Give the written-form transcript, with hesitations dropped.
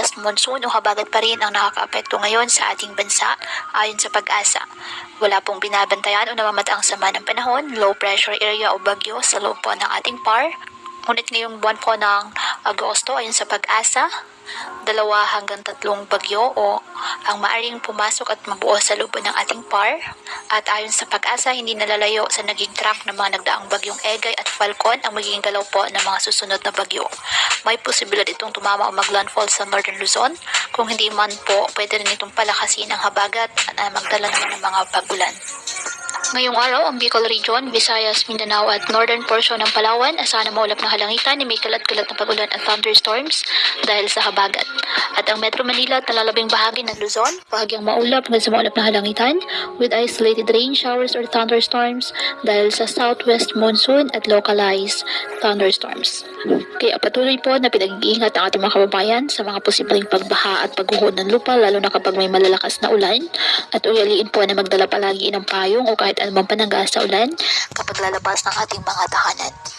southwest monsoon o habagat pa rin ang nakakaapekto ngayon sa ating bansa ayon sa Pag-asa. Wala pong binabantayan o namamataang sama ng panahon, low pressure area o bagyo sa loob po ng ating PAR. Ngunit ngayong buwan po ng Agosto ayon sa Pag-asa, 2 hanggang 3 bagyo o ang maaring pumasok at mabuo sa loob ng ating PAR. At ayon sa Pag-asa, hindi nalalayo sa naging track ng mga nagdaang bagyong Egay at Falcon ang magiging galaw po ng mga susunod na bagyo. May posibilidad itong tumama o maglandfall sa Northern Luzon. Kung hindi man po, pwede rin itong palakasin ang habagat at magdala naman ng mga pag-ulan. Ngayong araw, ang Bicol Region, Visayas, Mindanao at northern portion ng Palawan asahan na maulap na halangitan ni may kalat-kalat na pag-ulan at thunderstorms dahil sa habagat. At ang Metro Manila at nalalabing bahagi ng Luzon, bahagyang maulap hanggang sa maulap na halangitan with isolated rain showers or thunderstorms dahil sa southwest monsoon at localized thunderstorms. Kaya patuloy po na pinag-iingat ang ating mga kababayan sa mga posibleng pagbaha at pagguho ng lupa lalo na kapag may malalakas na ulan at ugaliin po na magdala palagi ng payong o kahit anumang panangga sa ulan kapag lalabas ng ating mga tahanan.